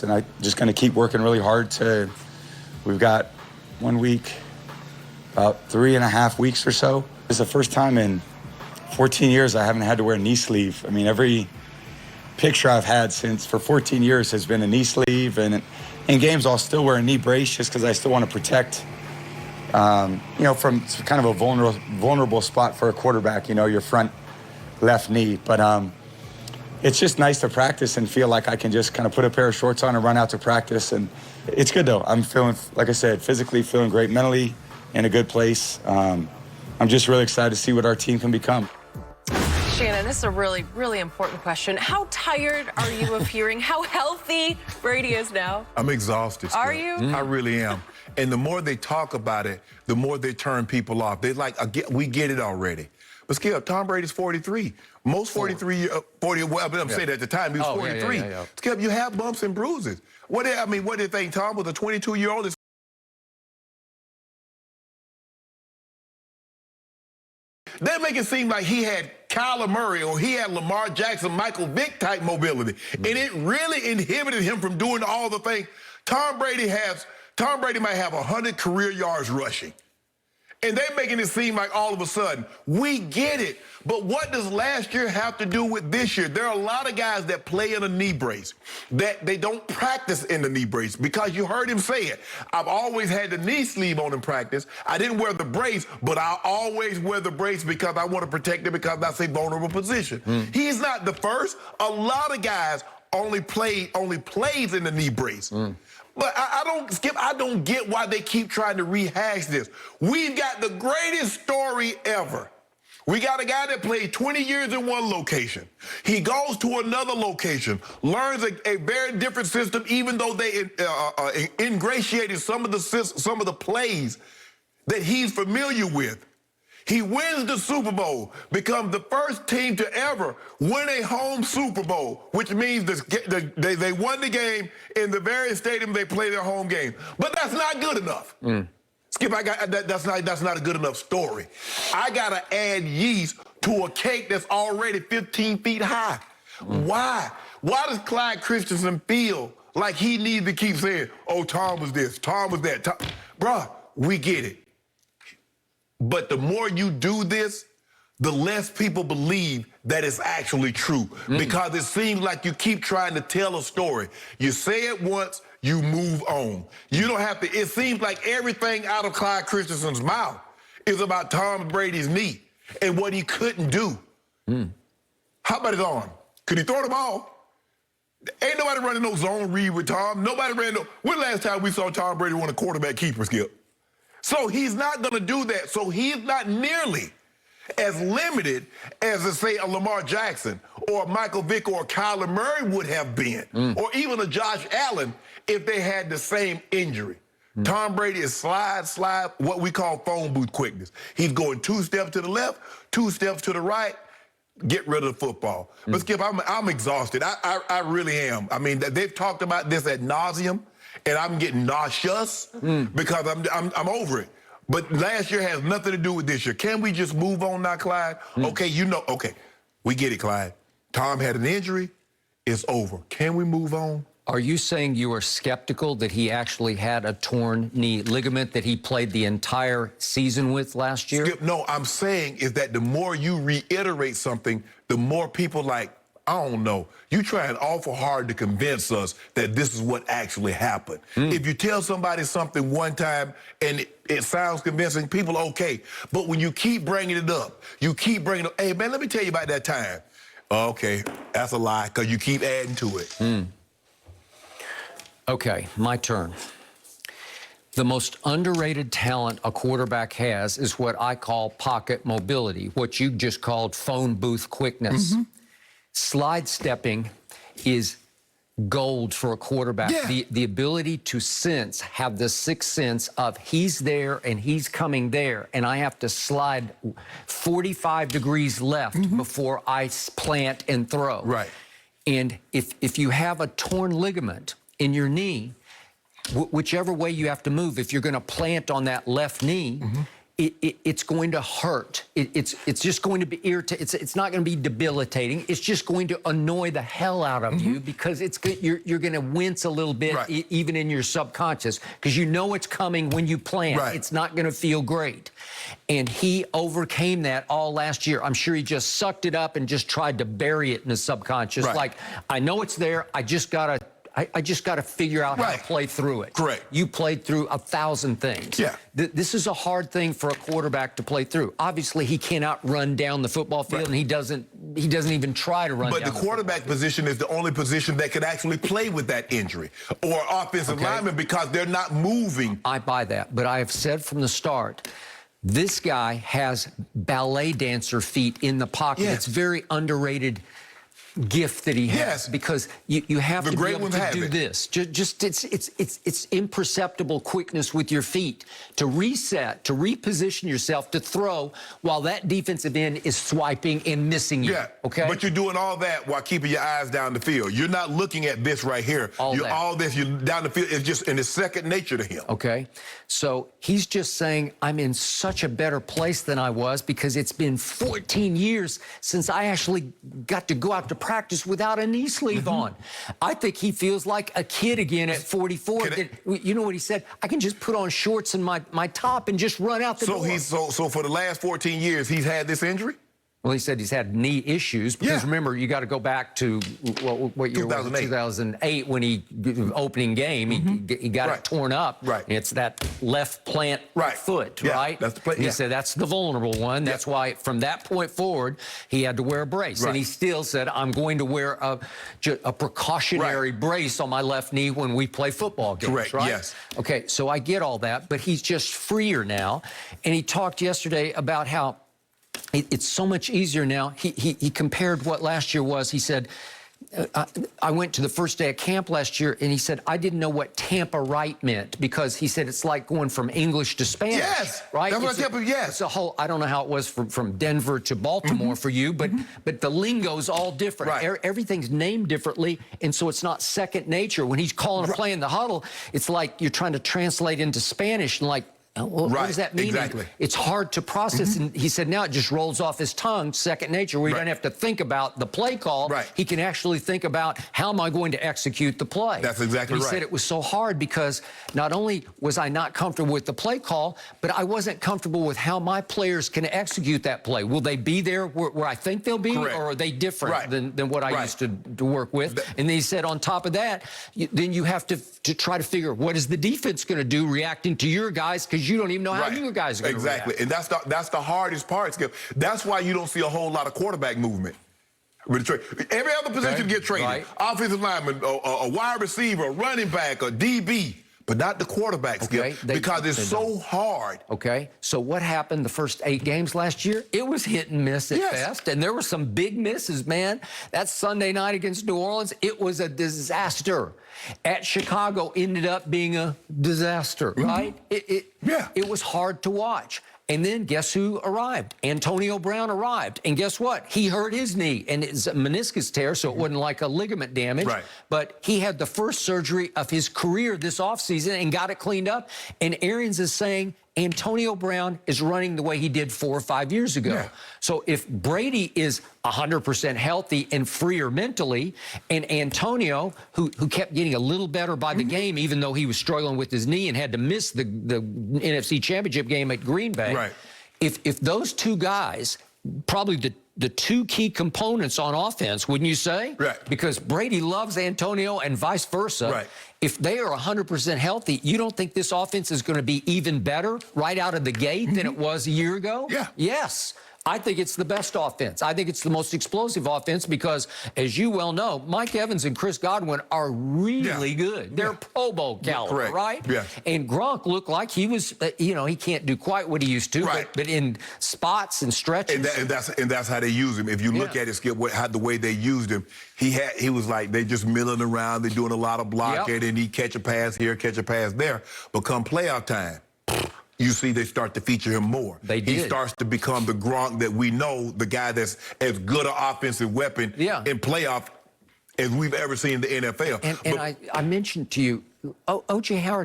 And I'm just going to keep working really hard we've got 1 week, about 3.5 weeks or so. It's the first time in 14 years I haven't had to wear a knee sleeve. I mean, every picture I've had for 14 years has been a knee sleeve, and in games I'll still wear a knee brace just because I still want to protect, from kind of a vulnerable spot for a quarterback, your front left knee. But it's just nice to practice and feel like I can just kind of put a pair of shorts on and run out to practice. And it's good, though. I'm feeling, like I said, physically feeling great, mentally in a good place. I'm just really excited to see what our team can become. Shannon, this is a really, really important question. How tired are you of hearing how healthy Brady is now? I'm exhausted. Are you? I really am. And the more they talk about it, the more they turn people off. They're like, we get it already. But Skip, Tom Brady's 43. Most 43, 40, well, I'm saying at the time he was 43. Skip, you have bumps and bruises. What do you think? Tom was a 22-year-old? They make it seem like he had Kyler Murray or he had Lamar Jackson, Michael Vick type mobility. And it really inhibited him from doing all the things. Tom Brady might have 100 career yards rushing. And they're making it seem like all of a sudden, we get it. But what does last year have to do with this year? There are a lot of guys that play in a knee brace, that they don't practice in the knee brace, because you heard him say it. I've always had the knee sleeve on in practice. I didn't wear the brace, but I always wear the brace because I want to protect it because that's a vulnerable position. He's not the first. A lot of guys only plays in the knee brace. But I don't get why they keep trying to rehash this. We've got the greatest story ever. We got a guy that played 20 years in one location. He goes to another location, learns a very different system, even though they ingratiated some of the plays that he's familiar with. He wins the Super Bowl, becomes the first team to ever win a home Super Bowl, which means they won the game in the very stadium they play their home game. But that's not good enough. Skip, that's not a good enough story. I got to add yeast to a cake that's already 15 feet high. Why? Why does Clyde Christensen feel like he needs to keep saying, oh, Tom was this, Tom was that? Bruh, we get it. But the more you do this, the less people believe that it's actually true. Because it seems like you keep trying to tell a story. You say it once, you move on. You don't have to, it seems like everything out of Clyde Christensen's mouth is about Tom Brady's knee and what he couldn't do. How about his arm? Could he throw the ball? Ain't nobody running no zone read with Tom. Nobody ran no, when last time we saw Tom Brady run a quarterback keeper, Skip? So he's not going to do that. So he's not nearly as limited as, say, a Lamar Jackson or a Michael Vick or a Kyler Murray would have been, or even a Josh Allen if they had the same injury. Tom Brady is slide, what we call phone booth quickness. He's going 2 steps to the left, 2 steps to the right, get rid of the football. But Skip, I'm exhausted. I really am. I mean, they've talked about this ad nauseum. And I'm getting nauseous because I'm over it. But last year has nothing to do with this year. Can we just move on now, Clyde? Okay, we get it, Clyde. Tom had an injury. It's over. Can we move on? Are you saying you are skeptical that he actually had a torn knee ligament that he played the entire season with last year? Skip, no, I'm saying is that the more you reiterate something, the more people like, I don't know. You trying awful hard to convince us that this is what actually happened. If you tell somebody something one time and it sounds convincing, people are okay. But when you keep bringing it up, hey, man, let me tell you about that time. Okay, that's a lie because you keep adding to it. Okay, my turn. The most underrated talent a quarterback has is what I call pocket mobility, what you just called phone booth quickness. Slide stepping is gold for a quarterback. The ability to have the sixth sense of he's there and he's coming there, and I have to slide 45 degrees left before I plant and throw. Right. And if you have a torn ligament in your knee, whichever way you have to move, if you're going to plant on that left knee, it's going to hurt. It's just going to be irritating. It's not going to be debilitating. It's just going to annoy the hell out of you because you're going to wince a little bit, even in your subconscious, because you know it's coming when you plan. It's not going to feel great. And he overcame that all last year. I'm sure he just sucked it up and just tried to bury it in his subconscious. Like, I know it's there. I just got to figure out how to play through it. Correct. You played through 1,000 things. Yeah. This is a hard thing for a quarterback to play through. Obviously, he cannot run down the football field, and he doesn't even try to run down the quarterback position is the only position that could actually play with that injury, or offensive lineman, because they're not moving. I buy that, but I have said from the start, this guy has ballet dancer feet in the pocket. It's very underrated gift that he has, because you have to be able to do this. Just it's imperceptible quickness with your feet to reset, to reposition yourself, to throw while that defensive end is swiping and missing you. Okay, but you're doing all that while keeping your eyes down the field. You're not looking at this right here. All this, you're down the field. It's just in his second nature to him. Okay, so he's just saying, I'm in such a better place than I was because it's been 14 years since I actually got to go out to practice without a knee sleeve on. I think he feels like a kid again at 44. You know what he said? I can just put on shorts and my top and just run out the door. So for the last 14 years, he's had this injury? Well, he said he's had knee issues because remember, you got to go back to what year was it? 2008 when opening game, he got it torn up. And it's that left plant foot, right? That's the play. He said that's the vulnerable one. That's why from that point forward, he had to wear a brace. And he still said, I'm going to wear a precautionary brace on my left knee when we play football games, right? Okay, so I get all that, but he's just freer now. And he talked yesterday about how it's so much easier now. He compared what last year was. He said, I went to the first day of camp last year, and he said, I didn't know what Tampa right meant, because he said it's like going from English to Spanish. Right? That's what Tampa, It's a whole, I don't know how it was from Denver to Baltimore for you, but the lingo's all different. Everything's named differently, and so it's not second nature. When he's calling a play in the huddle, it's like you're trying to translate into Spanish, and like, what does that mean? It's hard to process. And he said now it just rolls off his tongue, second nature, where he doesn't have to think about the play call. He can actually think about, how am I going to execute the play? That's exactly He said it was so hard because not only was I not comfortable with the play call, but I wasn't comfortable with how my players can execute that play. Will they be there where I think they'll be, or are they different than what I used to work with? And then he said on top of that, then you have to try to figure, what is the defense going to do reacting to your guys, because you don't even know how your guys are going to react. And that's the hardest part, Skip. That's why you don't see a whole lot of quarterback movement. Every other position get traded. Offensive lineman, a wide receiver, a running back, a DB, but not the quarterback, Skip, because it's so hard. Okay, so what happened the first 8 games last year? It was hit and miss at best, and there were some big misses, man. That Sunday night against New Orleans, it was a disaster. At Chicago, ended up being a disaster, right? It was hard to watch. And then guess who arrived? Antonio Brown arrived. And guess what? He hurt his knee, and it's a meniscus tear, so it wasn't like a ligament damage. But he had the first surgery of his career this offseason and got it cleaned up. And Arians is saying Antonio Brown is running the way he did 4 or 5 years ago. So if Brady is 100% healthy and freer mentally, and Antonio, who kept getting a little better by the game, even though he was struggling with his knee and had to miss the NFC Championship game at Green Bay, if those two guys, probably the 2 key components on offense, wouldn't you say? Because Brady loves Antonio and vice versa. If they are 100% healthy, you don't think this offense is going to be even better right out of the gate than it was a year ago? Yes. I think it's the best offense. I think it's the most explosive offense because, as you well know, Mike Evans and Chris Godwin are really good. They're Pro Bowl caliber, right? And Gronk looked like he was, he can't do quite what he used to, but in spots and stretches. And that's how they use him. If you look at it, Skip, the way they used him, he was like, they just milling around, they're doing a lot of blocking, and he catch a pass here, catch a pass there. But come playoff time, you see they start to feature him more. He starts to become the Gronk that we know, the guy that's as good an offensive weapon in playoff as we've ever seen in the NFL. And I mentioned to you, O.J. Howard